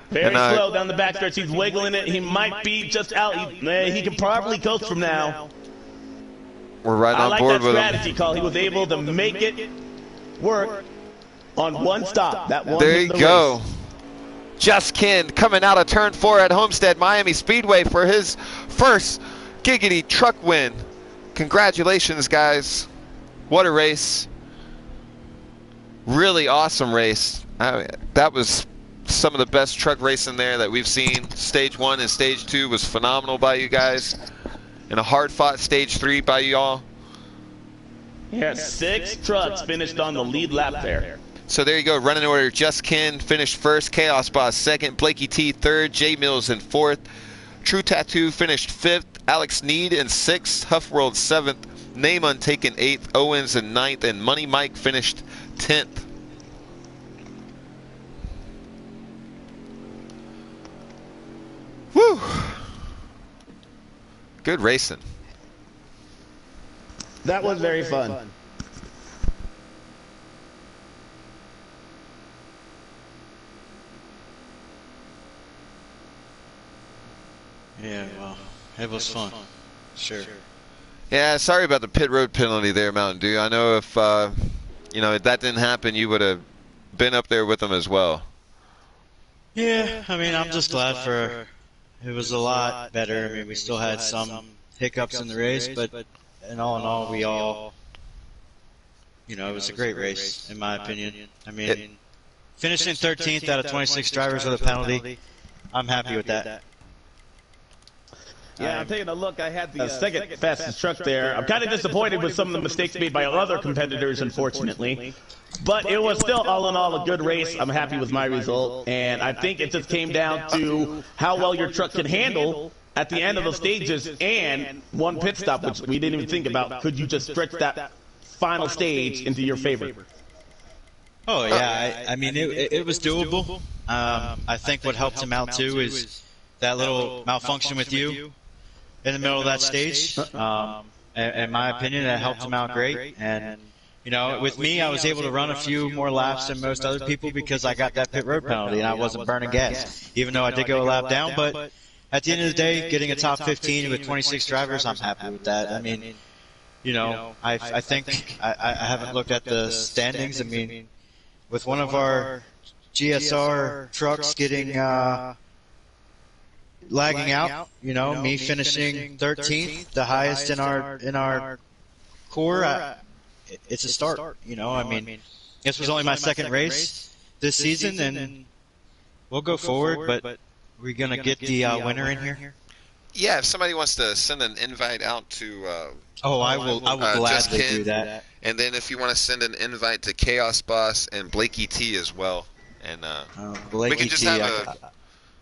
Very slow down the backstretch. He's wiggling it. He might be just out. He can probably coast from now. We're right on board with him. I like that strategy call. He was able to make it work on one stop. That one. There you go. Just Ken coming out of turn 4 at Homestead-Miami Speedway for his first Giggity truck win. Congratulations, guys. What a race. Really awesome race. That was some of the best truck racing there that we've seen. Stage 1 and Stage 2 was phenomenal by you guys. And a hard-fought Stage 3 by y'all. Yeah, 6 trucks finished on the lead lap there. So there you go, running order. Just Ken finished first, Chaos Boss second, Blakey T third, J Mills in 4th, True Tattoo finished 5th, Alex Need in 6th, Huff World 7th, Name Untaken 8th, Owens in 9th, and Money Mike finished 10th. Woo! Good racing. That was very fun. Yeah, well, it was fun. Sure. Yeah, sorry about the pit road penalty there, Mountain Dew. I know if you know, if that didn't happen, you would have been up there with them as well. Yeah, I mean, I'm just glad for it was a lot better. I mean, we still had some hiccups in the race, but in all, we all, you know, it was a great race, in my opinion. I mean, finishing 13th out of 26 drivers with a penalty, I'm happy with that. Yeah, I'm taking a look. I had the second fastest truck there. I'm kind of disappointed with some of the mistakes made by other competitors, unfortunately. But it was still, all in all, a good race. I'm happy with my result. And I think it just came down to how well your truck can handle at the end of the stages and one pit stop, which we didn't even think about. Could you just stretch that final stage into your favor? Oh, yeah. I mean, it was doable. I think what helped him out, too, is that little malfunction with you in the middle of that stage. In my opinion, that helped him out great. And, you know, with me, I was able to run a few more laps than most other people because I got that pit road penalty and I wasn't burning gas, even though I did go a lap down. But at the end of the day, getting a top 15 with 26 drivers, I'm happy with that. I mean, you know, I think I haven't looked at the standings. I mean, with one of our GSR trucks getting lagging out. You know, me finishing 13th, the highest in our core. It's a start. You know, I mean, this was only my second race this season, and we'll go forward. But we're gonna get the winner in here. Yeah, if somebody wants to send an invite out to I will gladly do that. And then if you want to send an invite to Chaos Boss and Blakey T as well, and we can just have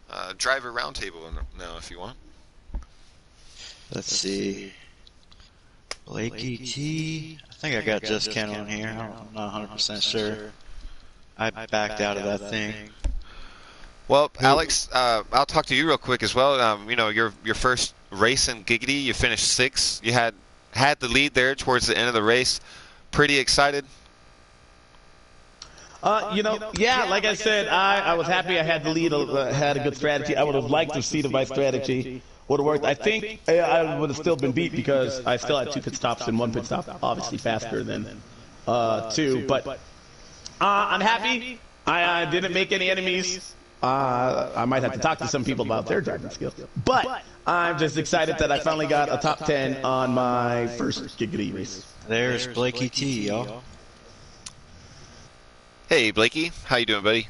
a driver roundtable now if you want. Let's see, Blakey T. I think I got Just Ken on here. I'm not 100% sure. I backed out of that thing. Well, Alex, I'll talk to you real quick as well. You know, your first race in Giggity, you finished 6th. You had the lead there towards the end of the race. Pretty excited? You know, yeah, like I said, I was happy I had the lead, had a good strategy. I would have liked to see if my strategy would have worked. I think I would have still been beat because I still had 2 pit stops and 1 pit stop, obviously faster than 2. But I'm happy. I didn't make any enemies. I might have to talk to some people about their driving skills. But I'm just excited that I finally got a top 10 on my first Giggity race. There's Blakey T, y'all. Hey, Blakey. How you doing, buddy?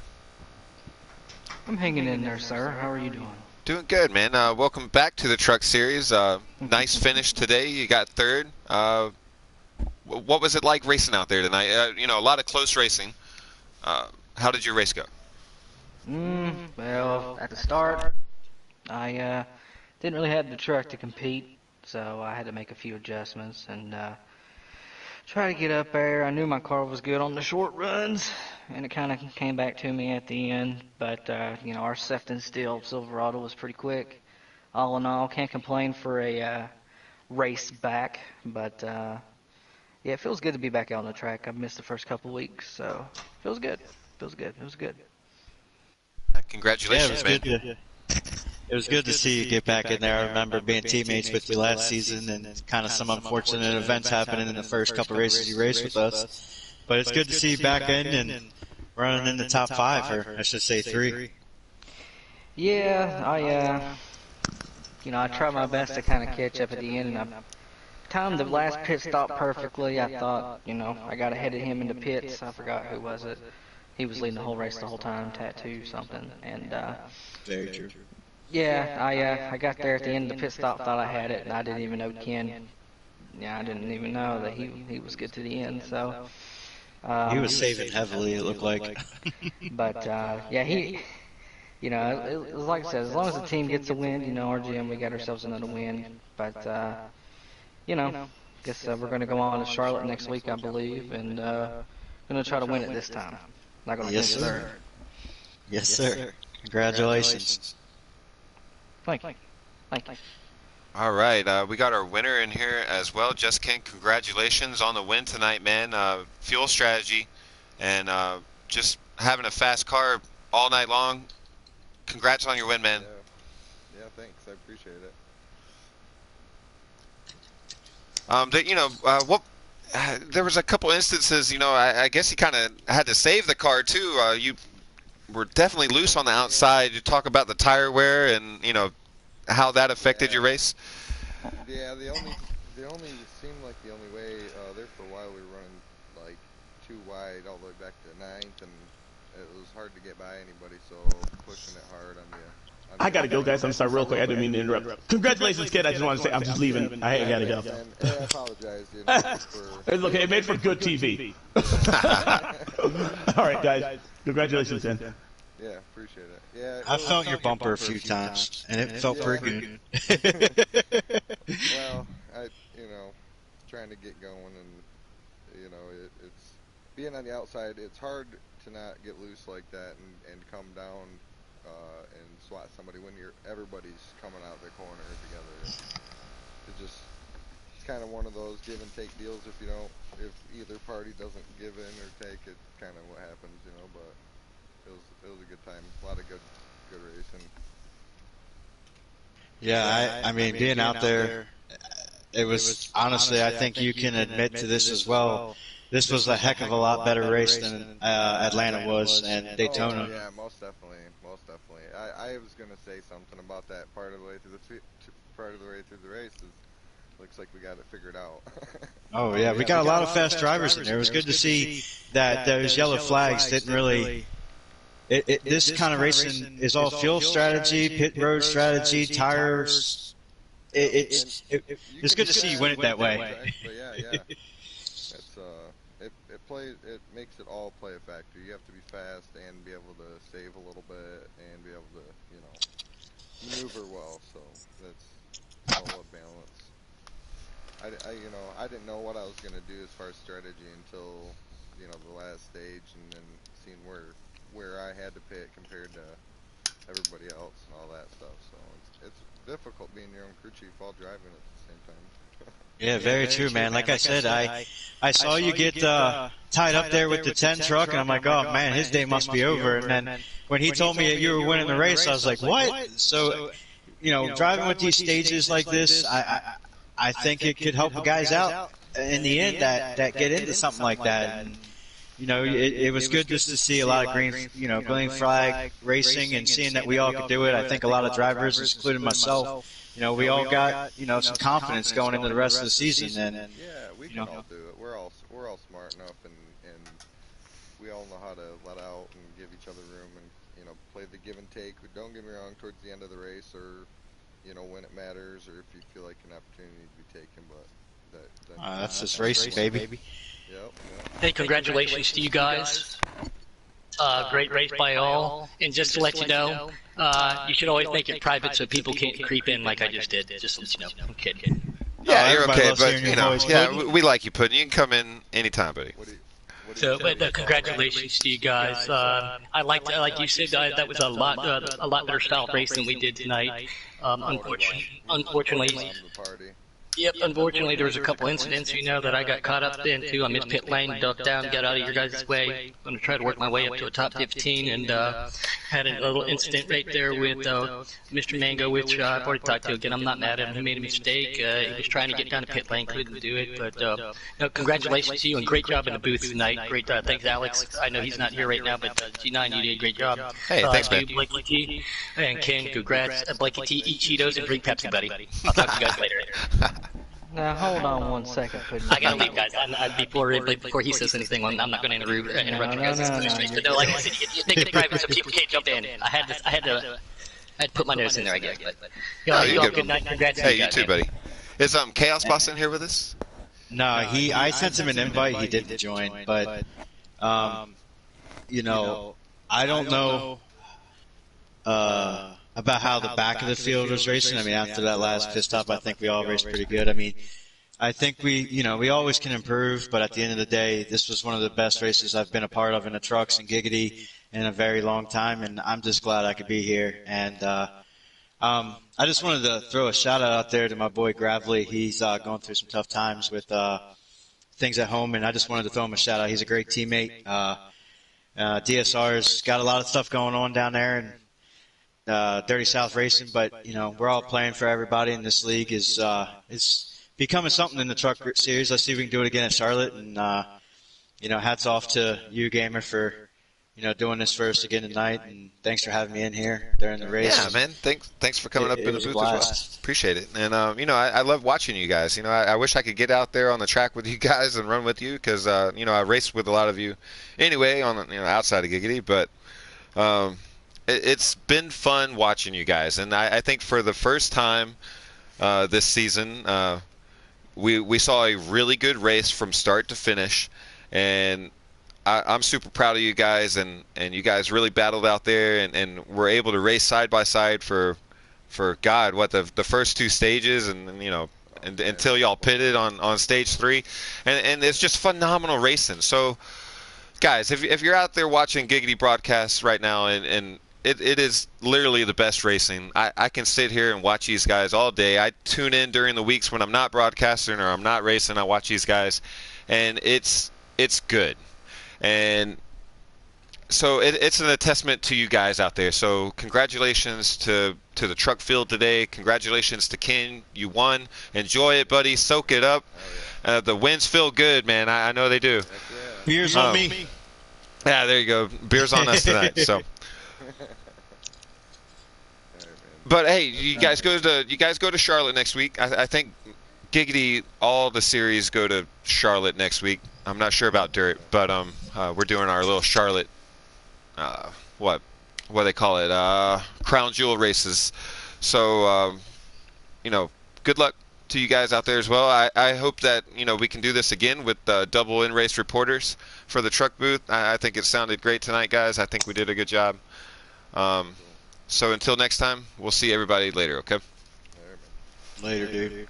I'm hanging in there, sir. How are you doing? Doing good, man. Welcome back to the Truck Series. Nice finish today. You got 3rd. What was it like racing out there tonight? You know, a lot of close racing. How did your race go? Well, at the start, I didn't really have the truck to compete, so I had to make a few adjustments and try to get up there. I knew my car was good on the short runs, and it kind of came back to me at the end. But you know, our Sefton Steel Silverado was pretty quick. All in all, can't complain for a race back. But yeah, it feels good to be back out on the track. I've missed the first couple weeks, so feels good. Feels good. It was good. Congratulations, man. It was good to see you get back in there. I remember being teammates with you last season, and kind of some unfortunate events happening in the first couple races you raced with us. But it's good to see you back in and running in the top 5, or I should say 3. Yeah, you know, I tried my best to kind of catch up at the end, and I timed the last pit stop perfectly. I thought, you know, I got ahead of him in the pits. I forgot who was it. He was leading the whole race the whole time, Tattoo something, and very true. Yeah, I got there at the end of the pit stop, thought I had it, and I didn't even know Ken. Yeah, I didn't even know that he was good to the end. So he was saving heavily, it looked like. But yeah, you know, it was like I said, as long as the team gets a win, you know, RGM, we got ourselves another win. But you know, guess we're going to go on to Charlotte next week, I believe, and going to try to win it this time. Not going to finish 3rd. Yes, sir. Congratulations. Thank you. All right, we got our winner in here as well. Just Ken, congratulations on the win tonight, man. Fuel strategy and just having a fast car all night long. Congrats on your win, man. Yeah, thanks. I appreciate it. You know, there was a couple instances, you know, I guess you kind of had to save the car too. You were definitely loose on the outside. You talk about the tire wear and, you know, how that affected your race. Yeah, the only seemed like the only way there for a while we were running like too wide all the way back to 9th, and it was hard to get by anybody, so pushing it hard on you. I gotta go, guys. I'm sorry, real quick. I didn't mean to interrupt. Congratulations, kid. I just want to say I'm just leaving. I gotta go. I apologize. You know, It's okay. It made for good TV. All right, guys. Congratulations, man. Yeah, appreciate it. Yeah, I felt your bumper a few times, and it felt pretty good. Well, you know, trying to get going, and you know, it's being on the outside. It's hard to not get loose like that and come down and swat somebody when everybody's coming out the corner together. It's kind of one of those give and take deals. If either party doesn't give in or take, it's kind of what happens, you know. But it was a good time, a lot of good racing. Yeah, I mean, being out there, it was honestly, I think you can admit to this as well. this was a heck of a lot better race than Atlanta was and Daytona. Oh, yeah, most definitely, most definitely. I was gonna say something about that part of the way through the race. Looks like we got it figured out. Oh yeah, we got a lot of fast drivers in there. It was good to see that those yellow flags didn't really. This kind of racing is all fuel strategy, pit road strategy, tires. It's good to see you win it that way. But yeah. It makes it all play a factor. You have to be fast and be able to save a little bit and be able to, maneuver well. So that's all a balance. I didn't know what I was gonna do as far as strategy until, the last stage, and then seeing where I had to pit compared to everybody else and all that stuff. So it's difficult being your own crew chief while driving at the same time. Yeah, very true, man. Like I said, I saw you get tied up there with the 10 truck, and I'm like, oh man, his day must be over. And then when he told me that you were winning the race, I was like, what? So, driving with these stages like this, I think it could help the guys out in the end that get into something like that. And, it was good just to see a lot of green flag racing and seeing that we all could do it. I think a lot of drivers, including myself, we all got, some confidence going into the rest of the season. And yeah, we can all do it. We're all smart enough, and we all know how to let out and give each other room, and play the give and take. Don't get me wrong, towards the end of the race, or when it matters, or if you feel like an opportunity to be taken, but that's just racing, baby. Yep. Hey, congratulations to you guys. Great race by all. And just to let you know, you should always make it private so people can't creep in like I just did. Just to let you know. I'm kidding. Yeah, you're okay, but we like you, Puddin'. You can come in anytime, buddy. So, congratulations to you guys. I liked, like you said, that was a lot better style race than we did tonight. Unfortunately. Yep, unfortunately there was a couple incidents, that I got caught up into. I missed pit lane, ducked down, got out of your guys' way. I'm going to try to work my way up to a top 15, and had a little incident right there with Mr. Mango, which I've already talked to again. I'm not mad at him. He made a mistake. He was trying to get down to pit lane, couldn't do it. But congratulations to you, and great job in the booth tonight. Great, thanks, Alex. I know he's not here right now, but G9, you did a great job. Hey, thanks, man. Blakey T, and Ken, congrats. Blakey T, eat Cheetos and drink Pepsi, buddy. I'll talk to you guys later. Now hold on one second. I gotta leave, guys. Before he says anything, I'm not going to interrupt you guys. But no, like I said, you make it private so people can't jump in. I had to put my nose in there, I guess. But you all good night. Congrats. Hey, you too, buddy. Is Chaos Boss in here with us? No, I sent him an invite. He didn't join, but I don't know about how the back of the field was racing. I mean, after that last pit stop, I think we all raced pretty good. I mean, I think we always can improve, but at the end of the day, this was one of the best races I've been a part of in the trucks and Giggity in a very long time, and I'm just glad I could be here. And I just wanted to throw a shout out there to my boy Gravely. He's going through some tough times with things at home, and I just wanted to throw him a shout out. He's a great teammate. DSR's got a lot of stuff going on down there, and Dirty South Racing, but we're all playing for everybody, and this league is becoming something in the truck series. Let's see if we can do it again at Charlotte, and hats off to you, Gamer, for doing this for us again tonight, and thanks for having me in here during the race. Yeah, man, thanks for coming up in the booth as well. Appreciate it. And I love watching you guys. I wish I could get out there on the track with you guys and run with you, because I raced with a lot of you anyway on outside of Giggity, but it's been fun watching you guys, and I think for the first time this season, we saw a really good race from start to finish, and I'm super proud of you guys, and you guys really battled out there, and were able to race side by side for God, what, the first two stages, and until y'all pitted on stage 3, and it's just phenomenal racing. So, guys, if you're out there watching Giggity broadcasts right now, and it is literally the best racing. I can sit here and watch these guys all day. I tune in during the weeks when I'm not broadcasting or I'm not racing. I watch these guys, and it's good. And So it's an testament to you guys out there. So congratulations to the truck field today. Congratulations to Ken. You won. Enjoy it, buddy. Soak it up. The wins feel good, man. I know they do. Beers on me. Yeah, there you go. Beers on us tonight. So. But hey, you guys go to Charlotte next week. I think Giggity, all the series go to Charlotte next week. I'm not sure about Dirt, but we're doing our little Charlotte. What they call it, crown jewel races. So good luck to you guys out there as well. I hope that we can do this again with double in race reporters for the truck booth. I think it sounded great tonight, guys. I think we did a good job. So until next time, we'll see everybody later. Okay. Later, dude.